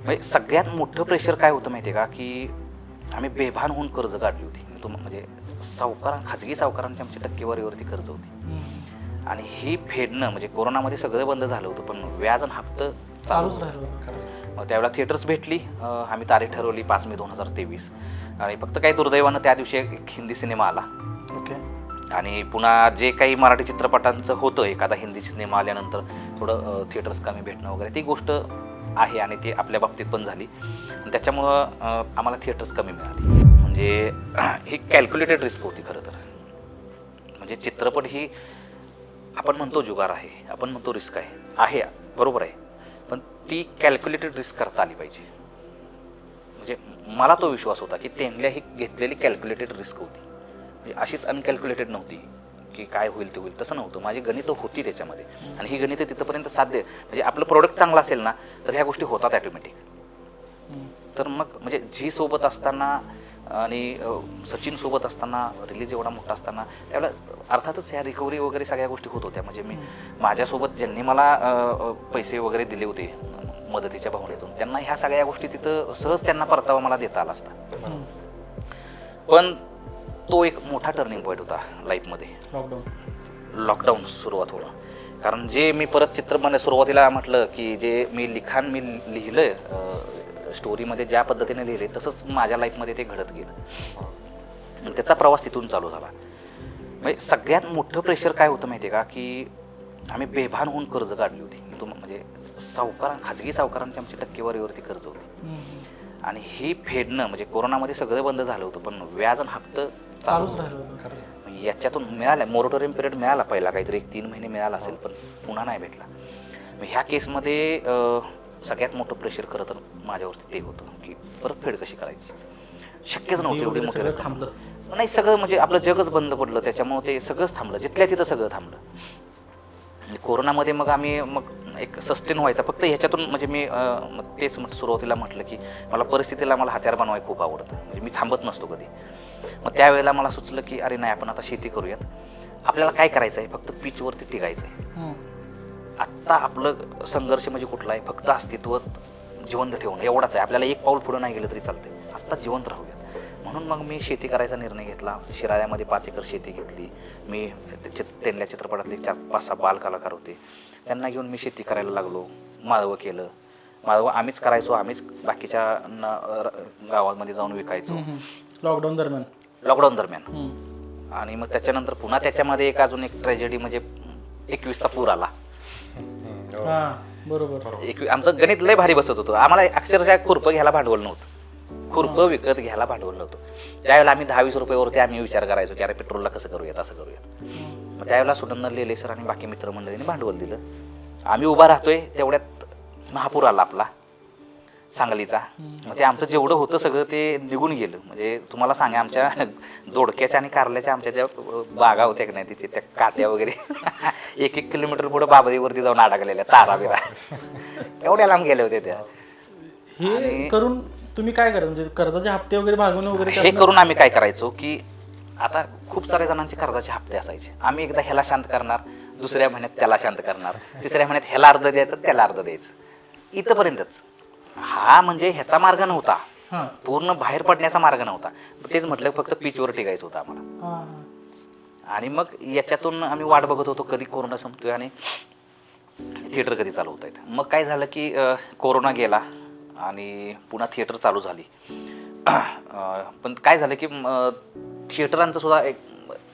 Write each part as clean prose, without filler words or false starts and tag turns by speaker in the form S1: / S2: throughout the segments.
S1: म्हणजे सगळ्यात मोठं प्रेशर काय होतं माहिती आहे का, की आम्ही बेभान होऊन कर्ज काढली होती. म्हणजे खाजगी सावकारांची आमची टक्केवारीवरती कर्ज होती आणि ही फेडणं म्हणजे कोरोनामध्ये सगळं बंद झालं होतं, पण व्याज आणि हप्तं
S2: चालूच राहिलं होतं.
S1: मग त्यावेळेला थिएटर्स भेटली. आम्ही तारीख ठरवली 5 मे 2023 आणि फक्त काही दुर्दैवानं त्या दिवशी एक हिंदी सिनेमा आला.
S2: ओके.
S1: आणि पुन्हा जे काही मराठी चित्रपटांचं होतं, एखादा हिंदी सिनेमा आल्यानंतर थोडं थिएटर्स कमी भेटणं वगैरे ती गोष्ट आहे आणि ती आपल्या बाबतीत पण झाली आणि त्याच्यामुळं आम्हाला थिएटर्स कमी मिळाली. म्हणजे ही कॅल्क्युलेटेड रिस्क होती खरं तर. म्हणजे चित्रपट ही आपण म्हणतो जुगार आहे, आपण म्हणतो रिस्क आहे बरोबर आहे, पण ती कॅल्क्युलेटेड रिस्क करता आली पाहिजे. म्हणजे मला तो विश्वास होता की त्यांना ही घेतलेली कॅल्क्युलेटेड रिस्क होती. म्हणजे अशीच अनकॅल्क्युलेटेड नव्हती की काय होईल ते होईल, तसं नव्हतं. माझी गणितं होती त्याच्यामध्ये आणि ही गणितं तिथंपर्यंत साध्य म्हणजे आपलं प्रोडक्ट चांगलं असेल ना तर ह्या गोष्टी होतात ॲटोमॅटिक. तर मग म्हणजे झी सोबत असताना आणि सचिन सोबत असताना, रिलीज एवढा मोठा असताना त्यावेळेला अर्थातच ह्या रिकव्हरी वगैरे सगळ्या गोष्टी होत होत्या. म्हणजे मी माझ्यासोबत ज्यांनी मला पैसे वगैरे दिले होते मदतीच्या भावनेतून, त्यांना ह्या सगळ्या गोष्टी तिथं सहज त्यांना परतावा मला देता आला असता. पण तो एक मोठा टर्निंग पॉईंट होता लाईफमध्ये, लॉकडाऊन सुरुवात होणं. कारण जे मी परत चित्रपट सुरुवातीला म्हटलं की जे मी लिहिलं स्टोरीमध्ये ज्या पद्धतीने लिहिले तसंच माझ्या लाईफमध्ये ते घडत गेलं. त्याचा प्रवास तिथून चालू झाला. म्हणजे सगळ्यात मोठं प्रेशर काय होतं माहिती आहे का, की आम्ही बेभान होऊन कर्ज काढली होती. म्हणजे खाजगी सावकारांची आमची टक्केवारीवरती कर्ज होती आणि ही फेडणं म्हणजे कोरोनामध्ये सगळं बंद झालं होतं, पण व्याज आणि हप्तं
S2: चालूच राहिलं होतं.
S1: याच्यातून मिळालं. मोरटोरियम पिरियड मिळाला पहिला, काहीतरी 3 महिने मिळाला असेल, पण पुन्हा नाही भेटला. मग ह्या केसमध्ये सगळ्यात मोठं प्रेशर खरं तर माझ्यावरती ते होतं की परतफेड कशी करायची. शक्यच नव्हतं एवढी मोठी रक्कम.
S2: थांबलं
S1: नाही, सगळं म्हणजे आपलं जगच बंद पडलं, त्याच्यामुळे ते सगळंच थांबलं. जिथल्या तिथं सगळं थांबलं. कोरोनामध्ये मग आम्ही एक सस्टेन व्हायचा फक्त ह्याच्यातून. म्हणजे मी तेच सुरुवातीला म्हटलं की मला हत्यार बनवायला खूप आवडतं. म्हणजे मी थांबत नसतो कधी. मग त्यावेळेला मला सुचलं की अरे नाही, आपण आता शेती करूयात. आपल्याला काय करायचं आहे, फक्त पिचवरती टिकायचं आहे. आत्ता आपलं संघर्ष म्हणजे कुठला आहे, फक्त अस्तित्व जिवंत ठेवणं एवढाच आहे. आपल्याला एक पाऊल पुढं नाही गेलं तरी चालतंय, आत्ता जिवंत राहूयात. म्हणून मग मी शेती करायचा निर्णय घेतला. शिराळ्यामध्ये 5 एकर शेती घेतली. मी तेंडल्या चित्रपटातले 4-5-6 बाल कलाकार होते, त्यांना घेऊन मी शेती करायला लागलो. माळवं केलं. माळवं आम्हीच करायचो, आम्हीच बाकीच्या गावामध्ये जाऊन विकायचो
S2: लॉकडाऊन
S1: दरम्यान. आणि मग त्याच्यानंतर पुन्हा त्याच्यामध्ये अजून एक ट्रॅजेडी म्हणजे 21चा पूर आला.
S2: बरोबर.
S1: आमचं गणित लय भारी बसत होतं. आम्हाला अक्षरशः खुरपं घ्यायला भांडवल नव्हतं, खुरपं विकत घ्यायला भांडवल नव्हतं. त्यावेळेला आम्ही 10-20 रुपयावरती आम्ही विचार करायचो की अरे पेट्रोलला कसं करूयात, असं करूयात. मग त्यावेळेला सुनंदर लेले सर आणि बाकी मित्रमंडळींनी भांडवल दिलं. आम्ही उभा राहतोय तेवढ्यात महापूर आला आपला सांगलीचा. मग ते आमचं जेवढं होतं सगळं ते निघून गेलं. म्हणजे तुम्हाला सांगा, आमच्या दोडक्याच्या आणि कारल्याच्या आमच्या ज्या बागा होत्या की नाही, तिचे त्या काट्या वगैरे 1-1 किलोमीटर पुढे बाबळीवरती जाऊन अडकलेल्या तारा बिरा एवढ्या लांब गेले होते त्या.
S2: हे करून तुम्ही काय करा, म्हणजे कर्जाचे हप्ते वगैरे भागवणे वगैरे
S1: हे करून आम्ही काय करायचो की आता खूप साऱ्या जणांचे कर्जाचे हप्ते असायचे. आम्ही एकदा ह्याला शांत करणार, दुसऱ्या महिन्यात त्याला शांत करणार, तिसऱ्या महिन्यात ह्याला अर्ध द्यायचं, त्याला अर्ध द्यायचं, इथंपर्यंतच. हा म्हणजे ह्याचा मार्ग नव्हता, पूर्ण बाहेर पडण्याचा मार्ग नव्हता. तेच म्हटलं, फक्त पिचवर टिकायचं होतं आम्हाला. आणि मग याच्यातून आम्ही वाट बघत होतो कधी कोरोना संपतोय आणि थिएटर कधी चालू होत आहेत. मग काय झालं की कोरोना गेला आणि पुन्हा थिएटर चालू झाली. पण काय झालं की थिएटरांचं सुद्धा एक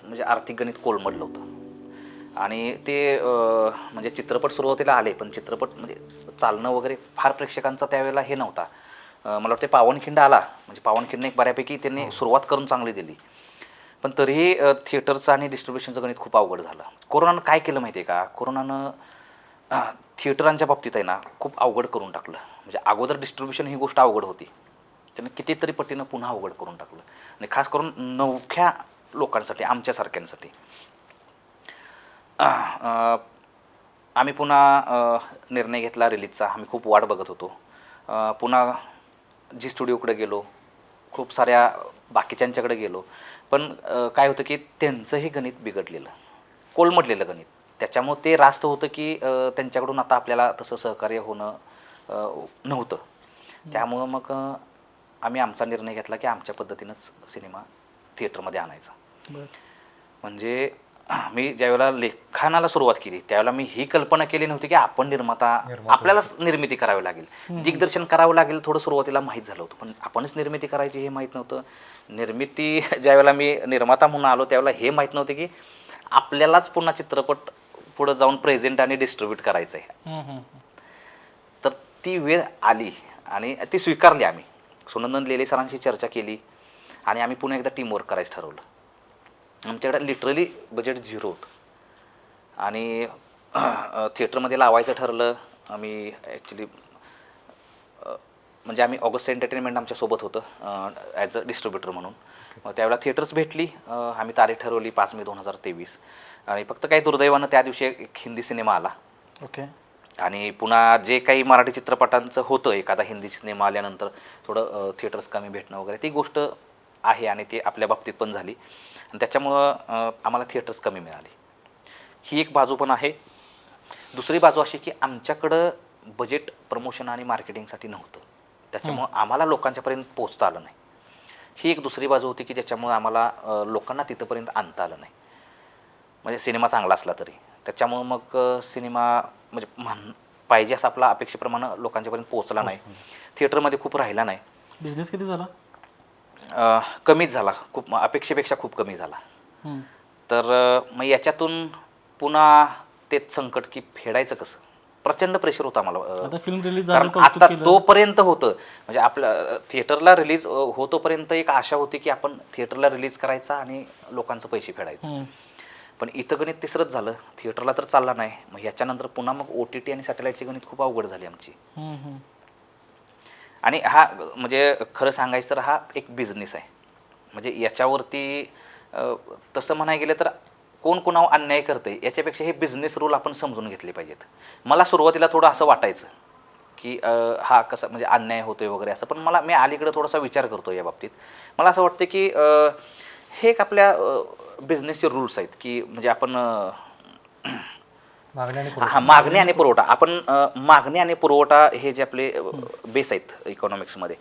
S1: म्हणजे आर्थिक गणित कोलमडलं होतं. आणि ते म्हणजे चित्रपट सुरुवातीला आले, पण चित्रपट म्हणजे चालणं वगैरे फार प्रेक्षकांचा त्यावेळेला हे नव्हता. मला वाटते पावनखिंड आला, म्हणजे पावनखिंडने एक बऱ्यापैकी त्यांनी सुरुवात करून चांगली दिली. पण तरीही थिएटरचं आणि डिस्ट्रीब्युशनचं गणित खूप अवघड झालं. कोरोनानं काय केलं माहिती आहे का, कोरोनानं थिएटरांच्या बाबतीत आहे ना खूप अवघड करून टाकलं. म्हणजे अगोदर डिस्ट्रीब्युशन ही गोष्ट अवघड होती, त्यानं कितीतरी पटीनं पुन्हा अवघड करून टाकलं. आणि खास करून नवख्या लोकांसाठी, आमच्यासारख्यांसाठी. आम्ही पुन्हा निर्णय घेतला रिलीजचा. आम्ही खूप वाट बघत होतो. पुन्हा जी स्टुडिओकडे गेलो, खूप साऱ्या बाकीच्यांच्याकडे गेलो. पण काय होतं की त्यांचंही गणित बिघडलेलं, कोलमडलेलं गणित. त्याच्यामुळे ते रास्त होतं की त्यांच्याकडून आता आपल्याला तसं सहकार्य होणं नव्हतं. त्यामुळं मग आम्ही आमचा निर्णय घेतला की आमच्या पद्धतीनंच सिनेमा थिएटरमध्ये आणायचा.
S2: बरं.
S1: म्हणजे मी ज्यावेळेला लेखनाला सुरुवात केली त्यावेळेला मी ही कल्पना केली नव्हती की आपण निर्माता आपल्यालाच निर्मिती करावी लागेल, दिग्दर्शन करावं लागेल. थोडं सुरुवातीला माहीत झालं होतं, पण आपणच निर्मिती करायची हे माहीत नव्हतं. निर्मिती ज्यावेळेला मी निर्माता म्हणून आलो त्यावेळेला हे माहीत नव्हतं की आपल्यालाच पुन्हा चित्रपट पुढं जाऊन प्रेझेंट आणि डिस्ट्रीब्यूट करायचं आहे. तर ती वेळ आली आणि ती स्वीकारली. आम्ही सुनंदन लेले सरांशी चर्चा केली आणि आम्ही पुन्हा एकदा टीमवर्क करायचं ठरवलं. आमच्याकडे लिटरली बजेट 0 होतं आणि थिएटरमध्ये लावायचं ठरलं. आम्ही ॲक्च्युली म्हणजे आम्ही ऑगस्ट एंटरटेनमेंट आमच्यासोबत होतं ॲज अ डिस्ट्रीब्युटर म्हणून. मग त्यावेळेला थिएटर्स भेटली, आम्ही तारीख ठरवली 5 मे 2023 आणि फक्त काही दुर्दैवानं त्या दिवशी एक हिंदी सिनेमा आला.
S2: ओके.
S1: आणि पुन्हा जे काही मराठी चित्रपटांचं होतं एखादा हिंदी सिनेमा आल्यानंतर थोडं थिएटर्स कमी भेटणं वगैरे ती गोष्ट आहे आणि ती आपल्या बाबतीत पण झाली आणि त्याच्यामुळं आम्हाला थिएटर्स कमी मिळाली. ही एक बाजू पण आहे. दुसरी बाजू अशी की आमच्याकडं बजेट प्रमोशन आणि मार्केटिंगसाठी नव्हतं, त्याच्यामुळं आम्हाला लोकांच्यापर्यंत पोचता आलं नाही. ही एक दुसरी बाजू होती की ज्याच्यामुळं आम्हाला लोकांना तिथंपर्यंत आणता आलं नाही, म्हणजे सिनेमा चांगला असला तरी. त्याच्यामुळं मग सिनेमा म्हणजे पाहिजे असं आपला अपेक्षेप्रमाणे लोकांच्यापर्यंत पोहोचला नाही, थिएटरमध्ये खूप राहिला नाही.
S2: बिझनेस किती झाला?
S1: कमीच झाला, खूप अपेक्षेपेक्षा खूप कमी झाला. तर मग याच्यातून पुन्हा तेच संकट की फेडायचं कसं. प्रचंड प्रेशर होतं आम्हाला.
S2: आता फिल्म रिलीज
S1: कारण आता तोपर्यंत होतं म्हणजे आपलं थिएटरला रिलीज होतोपर्यंत एक आशा होती की आपण थिएटरला रिलीज करायचा आणि लोकांचं पैसे फेडायचं. पण इथं गणित तिसरंच झालं, थिएटरला तर चालला नाही. मग ह्याच्यानंतर पुन्हा मग OTT आणि सॅटेलाईटची गणित खूप अवघड झाली आमची. आणि हा म्हणजे खरं सांगायचं तर हा एक बिझनेस आहे. म्हणजे याच्यावरती तसं म्हणाय गेलं तर कोण कोणावर अन्याय करते याच्यापेक्षा हे बिझनेस रूल आपण समजून घेतले पाहिजेत. मला सुरुवातीला थोडं असं वाटायचं की हा कसं म्हणजे अन्याय होतोय वगैरे असं, पण मी अलीकडे थोडासा विचार करतो या बाबतीत. मला असं वाटतं की हे एक आपल्या बिझनेसचे रूल्स आहेत की म्हणजे आपण मागणी आणि पुरवठा आपण मागणी आणि पुरवठा हे जे आपले बेस आहेत इकॉनॉमिक्समध्ये,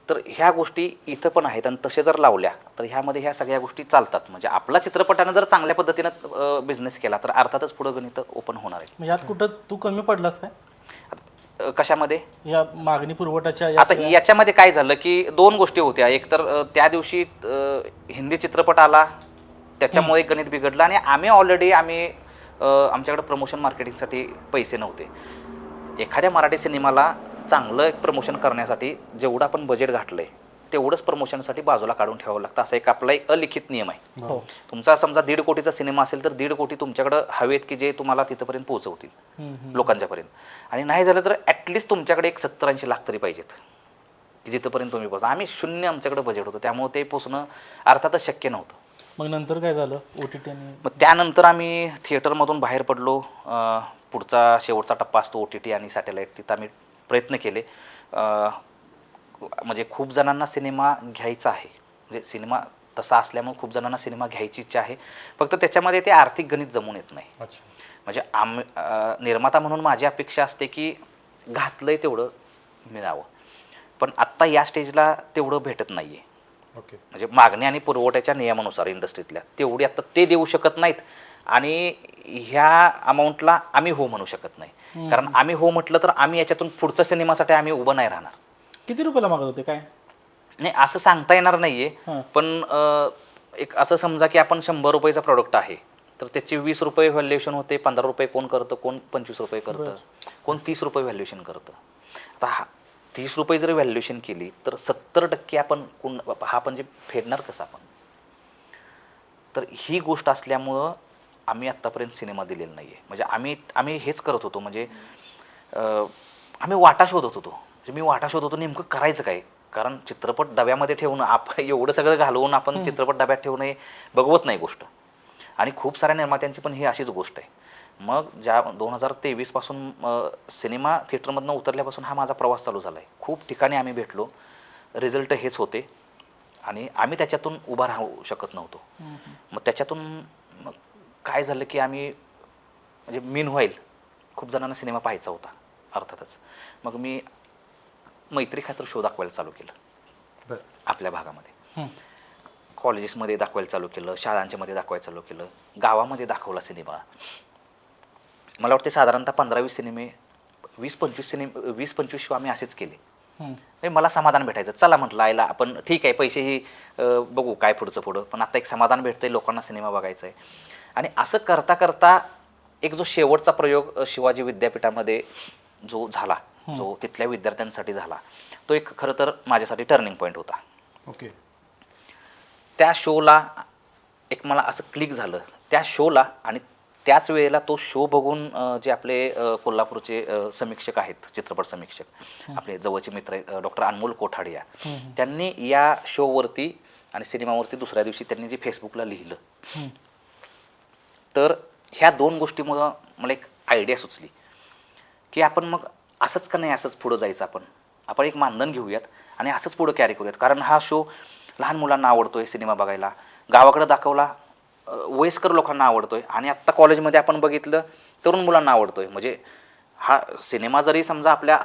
S1: तर ह्या गोष्टी इथं पण आहेत आणि तसे जर लावल्या तर ह्यामध्ये ह्या सगळ्या गोष्टी चालतात. म्हणजे आपला चित्रपटानं जर चांगल्या पद्धतीनं बिझनेस केला तर अर्थातच पुढं गणित ओपन होणार आहे.
S2: यात कुठं तू कमी पडलास काय
S1: कशामध्ये?
S2: या मागणी पुरवठाच्या
S1: आता याच्यामध्ये काय झालं की 2 गोष्टी होत्या. एक तर त्या दिवशी हिंदी चित्रपट आला त्याच्यामुळे गणित बिघडलं आणि आम्ही आमच्याकडे प्रमोशन मार्केटिंगसाठी पैसे नव्हते. एखाद्या मराठी सिनेमाला चांगलं एक प्रमोशन करण्यासाठी जेवढं आपण बजेट घातलंय तेवढंच प्रमोशनसाठी बाजूला काढून ठेवावं लागतं. असा एक आपला एक अलिखित नियम आहे. तुमचा समजा 1.5 कोटीचा सिनेमा असेल तर 1.5 कोटी तुमच्याकडं हवेत की जे तुम्हाला तिथंपर्यंत पोहोचवतील लोकांच्यापर्यंत. आणि नाही झालं तर ॲटलिस्ट तुमच्याकडे एक 70-80 लाख तरी पाहिजेत की जिथंपर्यंत तुम्ही पोहोचा. आम्ही 0 आमच्याकडे बजेट होतं, त्यामुळे ते पोचणं अर्थातच शक्य नव्हतं.
S2: मग नंतर काय झालं OTT आणि
S1: मग त्यानंतर आम्ही थिएटरमधून बाहेर पडलो. पुढचा शेवटचा टप्पा असतो OTT आणि सॅटेलाईट. तिथं आम्ही प्रयत्न केले. म्हणजे खूप जणांना सिनेमा घ्यायचा आहे, म्हणजे सिनेमा तसा असल्यामुळे खूप जणांना सिनेमा घ्यायची इच्छा आहे, फक्त त्याच्यामध्ये ते आर्थिक गणित जमून येत नाही. म्हणजे निर्माता म्हणून माझी अपेक्षा असते की घातलंय तेवढं मिळावं, पण आत्ता या स्टेजला तेवढं भेटत नाही आहे. म्हणजे मागणी आणि पुरवठ्याच्या नियमानुसार इंडस्ट्रीतल्या तेवढी आत्ता ते देऊ शकत नाहीत आणि ह्या अमाऊंटला आम्ही हो म्हणू शकत नाही. कारण आम्ही हो म्हटलं तर आम्ही याच्यातून पुढच्या सिनेमासाठी आम्ही उभं नाही राहणार.
S2: किती रुपयाला मागत होते काय
S1: नाही असं सांगता येणार नाहीये, पण एक असं समजा की आपण 100 रुपयाचा प्रॉडक्ट आहे तर त्याचे 20 रुपये व्हॅल्युएशन होते, 15 रुपये कोण करतं, कोण 25 रुपये करतं, कोण 30 रुपये व्हॅल्युएशन करतं. आता 30 रुपये जर व्हॅल्युएशन केली तर 70% आपण हा म्हणजे फेडणार कसं आपण. तर ही गोष्ट असल्यामुळं आम्ही आत्तापर्यंत सिनेमा दिलेला नाही आहे. म्हणजे आम्ही हेच करत होतो, म्हणजे आम्ही वाटा शोधत होतो. म्हणजे मी वाटा शोधत होतो नेमकं करायचं काय. कारण चित्रपट डब्यामध्ये ठेवणं एवढं सगळं घालवून आपण चित्रपट डब्यात ठेवणं हे बघवत नाही गोष्ट. आणि खूप साऱ्या निर्मात्यांची पण ही अशीच गोष्ट आहे. मग 2023 पासून सिनेमा थिएटरमधनं उतरल्यापासून हा माझा प्रवास चालू झाला आहे. खूप ठिकाणी आम्ही भेटलो, रिझल्ट हेच होते आणि आम्ही त्याच्यातून उभा राहू शकत नव्हतो. मग त्याच्यातून मग काय झालं की आम्ही म्हणजे मीन व्हाईल खूप जणांना सिनेमा पाहायचा होता अर्थातच. मग मी मैत्री खातर शो दाखवायला चालू केलं
S3: बरं.
S1: आपल्या भागामध्ये. कॉलेजेसमध्ये दाखवायला चालू केलं, शाळांच्या मध्ये दाखवायला चालू केलं, गावामध्ये दाखवला सिनेमा. मला वाटते साधारणतः 15-20 सिनेमे 20-25 शो आम्ही असेच केले. म्हणजे मला समाधान भेटायचं. चला म्हटलं आयला आपण ठीक आहे पैसेही बघू काय पुढं पण आता एक समाधान भेटतंय, लोकांना सिनेमा बघायचा आहे. आणि असं करता करता एक जो शेवटचा प्रयोग शिवाजी विद्यापीठामध्ये जो झाला, जो तिथल्या विद्यार्थ्यांसाठी झाला, तो एक खरं तर माझ्यासाठी टर्निंग पॉईंट होता.
S2: ओके.
S1: त्या शोला एक मला असं क्लिक झालं त्या शोला. आणि त्याच वेळेला तो शो बघून जे आपले कोल्हापूरचे समीक्षक आहेत, चित्रपट समीक्षक आपले जवळचे मित्र डॉक्टर अनमोल कोठाडिया, त्यांनी या शोवरती आणि सिनेमावरती दुसऱ्या दिवशी त्यांनी जे फेसबुकला लिहिलं, तर ह्या 2 गोष्टीमुळं मला एक आयडिया सुचली की आपण मग असंच का नाही, असंच पुढं जायचं, आपण एक मानधन घेऊयात आणि असंच पुढं कॅरी करूयात. कारण हा शो लहान मुलांना आवडतोय सिनेमा बघायला, गावाकडे दाखवला वयस्कर लोकांना आवडतोय, आणि आत्ता कॉलेजमध्ये आपण बघितलं तरुण मुलांना आवडतोय. म्हणजे हा सिनेमा जरी समजा आपल्या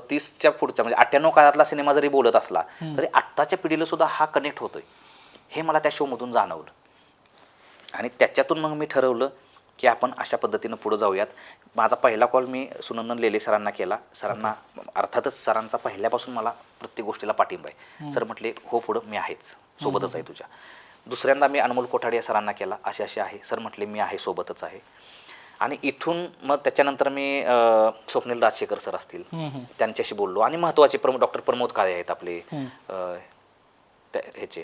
S1: 30च्या पुढच्या म्हणजे 98 काळातला सिनेमा जरी बोलत असला तरी आत्ताच्या पिढीला सुद्धा हा कनेक्ट होतोय, हे मला त्या शोमधून जाणवलं. आणि त्याच्यातून मग मी ठरवलं की आपण अशा पद्धतीनं पुढं जाऊयात. माझा पहिला कॉल मी सुनंदन लेले सरांना केला. सरांना अर्थातच सरांचा पहिल्यापासून मला प्रत्येक गोष्टीला पाठिंबा आहे. सर म्हटले हो पुढं मी आहेच, सोबतच आहे तुझ्या. दुसऱ्यांदा मी अनमोल कोठाडिया सरांना केला, असे आहे. सर म्हटले मी आहे, सोबतच आहे. आणि इथून मग त्याच्यानंतर मी स्वप्नील राजशेखर सर असतील त्यांच्याशी बोललो. आणि महत्त्वाचे डॉक्टर प्रमोद काळे आहेत आपले ह्याचे,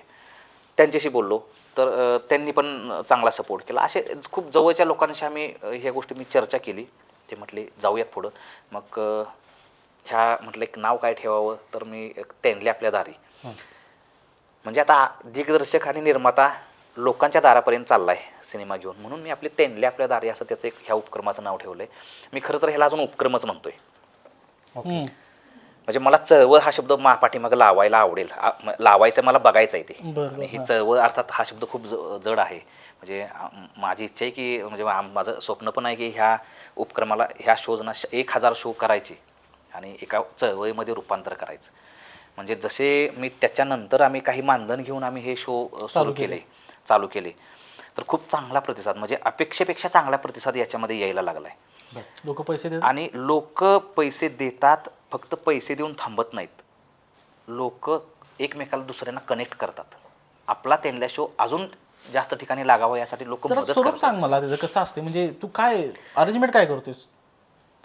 S1: त्यांच्याशी बोललो. तर त्यांनी पण चांगला सपोर्ट केला. असे खूप जवळच्या लोकांशी आम्ही ह्या गोष्टी मी चर्चा केली. ते म्हटले जाऊयात पुढं. मग ह्या म्हटलं एक नाव काय ठेवावं, तर मी तेंडले आपल्या दारी. म्हणजे आता दिग्दर्शक आणि निर्माता लोकांच्या दारापर्यंत चालला आहे सिनेमा घेऊन, म्हणून मी आपले तेंडले आपल्या दारी असं त्याचं एक ह्या उपक्रमाचं नाव ठेवलं आहे. मी खरं तर ह्याला अजून उपक्रमच म्हणतोय. म्हणजे मला चळवळ हा शब्द पाठीमागं लावायला आवडेल, लावायचं मला बघायचं आहे ते. आणि ही चळवळ अर्थात हा शब्द खूप जड आहे. म्हणजे माझी इच्छा आहे की म्हणजे माझं स्वप्न पण आहे की ह्या उपक्रमाला ह्या शोजना 1000 शो करायचे आणि एका चळवळीमध्ये रूपांतर करायचं. म्हणजे जसे मी त्याच्यानंतर आम्ही काही मानधन घेऊन आम्ही हे शो चालू केले तर खूप चांगला प्रतिसाद, म्हणजे अपेक्षेपेक्षा चांगला प्रतिसाद याच्यामध्ये यायला लागलाय.
S2: लोक पैसे देतात
S1: आणि लोक पैसे देतात, फक्त पैसे देऊन थांबत नाहीत. लोक एकमेकाला दुसऱ्यांना कनेक्ट करतात. आपला तेंडल्या शो अजून जास्त ठिकाणी लागावा यासाठी लोक मदत
S2: स्वरूप
S1: करतात.
S2: सांग मला त्याचं कसं असते, म्हणजे तू काय अरेंजमेंट काय करतोयस?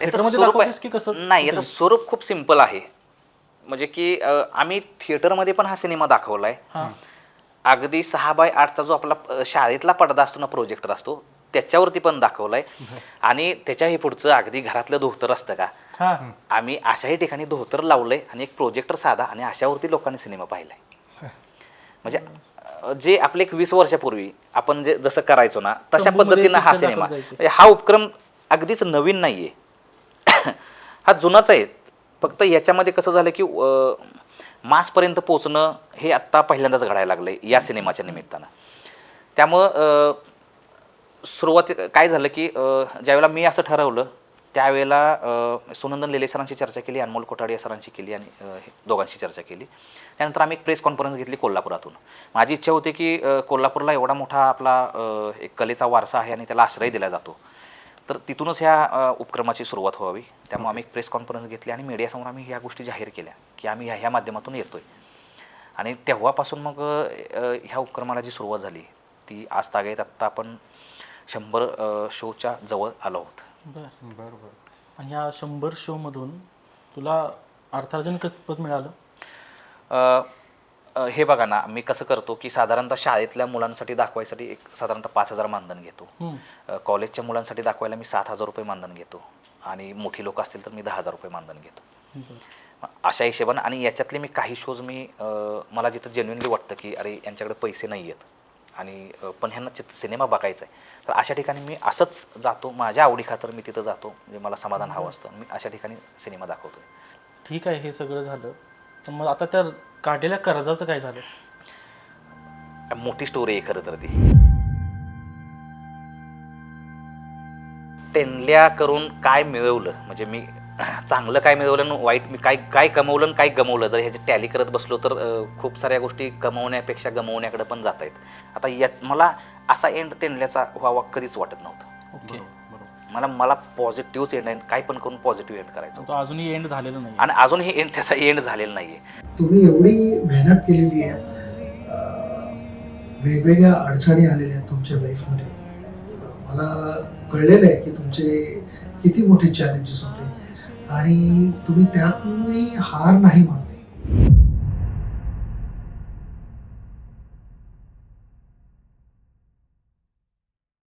S1: याचं स्वरूप नाही, याचं स्वरूप खूप सिम्पल आहे. म्हणजे की आम्ही थिएटरमध्ये पण हा सिनेमा दाखवलाय. अगदी 6x8चा जो आपला शाळेतला पडदा असतो ना, प्रोजेक्टर असतो, त्याच्यावरती पण दाखवलाय. आणि त्याच्याही पुढचं अगदी घरातलं धोतर असतं का, आम्ही अशाही ठिकाणी धोतर लावलंय आणि एक प्रोजेक्टर साधा, आणि अशावरती लोकांनी सिनेमा पाहिलाय. म्हणजे जे आपले एक 20 वर्षापूर्वी आपण जे जसं करायचो ना, तशा पद्धतीनं हा सिनेमा, हा उपक्रम अगदीच नवीन नाहीये. हा जुनाच आहे. फक्त याच्यामध्ये कसं झालं की मासपर्यंत पोचणं हे आत्ता पहिल्यांदाच घडायला लागलंय या सिनेमाच्या निमित्तानं. त्यामुळं सुरुवाती काय झालं की ज्यावेळेला मी असं ठरवलं त्यावेळेला सुनंदन लेले सरांशी चर्चा केली, अनमोल कोठाडिया सरांशी केली आणि दोघांशी चर्चा केली. त्यानंतर आम्ही एक प्रेस कॉन्फरन्स घेतली कोल्हापुरातून. माझी इच्छा होती की कोल्हापूरला एवढा मोठा आपला एक कलेचा वारसा आहे आणि त्याला आश्रय दिला जातो, तर तिथूनच ह्या उपक्रमाची सुरुवात व्हावी. त्यामुळे आम्ही एक प्रेस कॉन्फरन्स घेतली आणि मीडियासमोर आम्ही ह्या गोष्टी जाहीर केल्या की आम्ही ह्या माध्यमातून येतोय. आणि तेव्हापासून मग ह्या उपक्रमाला जी सुरुवात झाली ती आज तागायत आत्ता आपण 100 शोच्या जवळ आलो आहोत.
S2: बरं. आणि ह्या 100 शोमधून तुला अर्थार्जन कितपत मिळालं?
S1: हे बघा ना, मी कसं करतो की साधारणतः शाळेतल्या मुलांसाठी दाखवायसाठी एक साधारणतः 5000 मानधन घेतो. कॉलेजच्या मुलांसाठी दाखवायला मी 7000 रुपये मानधन घेतो. आणि मोठी लोक असतील तर मी 10000 रुपये मानधन घेतो. अशा हिशेबानं. आणि याच्यातले मी काही शोज मला जिथं जेन्युइनली वाटतं की अरे यांच्याकडे पैसे नाही आहेत आणि पण ह्यांना सिनेमा बघायचा आहे, तर अशा ठिकाणी मी असंच जातो, माझ्या आवडीखातर मी तिथं जातो, म्हणजे मला समाधान हवं असतं, मी अशा ठिकाणी सिनेमा दाखवतो.
S2: ठीक आहे, हे सगळं झालं. तर मग आता त्या काढलेल्या कर्जाचं काय झालं?
S1: मोठी स्टोरी आहे खरं तर ती. तेंडल्या करून काय मिळवलं, म्हणजे मी चांगलं काय मिळवलं आणि वाईट मी काय काय कमवलं आणि काय गमवलं, जर ह्याची टॅली करत बसलो तर खूप साऱ्या गोष्टी कमवण्यापेक्षा गमवण्याकडे पण जात आहेत. आता यात मला असा एंड तेंडल्याचा व्हावा कधीच वाटत नव्हतं.
S2: ओके.
S1: मला पॉझिटिव्हच एंड आहे, काय पण करून पॉझिटिव्ह एंड करायचं
S2: तो अजूनही एंड झालेला नाही.
S1: आणि अजूनही एंड त्याचा एंड झालेला नाहीये.
S3: तुम्ही एवढी मेहनत केलेली आहे, वेगवेगळ्या अडचणी आलेल्या आहेत तुमच्या लाईफमध्ये. मला कळलेलं आहे की तुमचे किती मोठे चॅलेंजेस होते आणि तुम्ही त्यातूनही हार नाही मानली.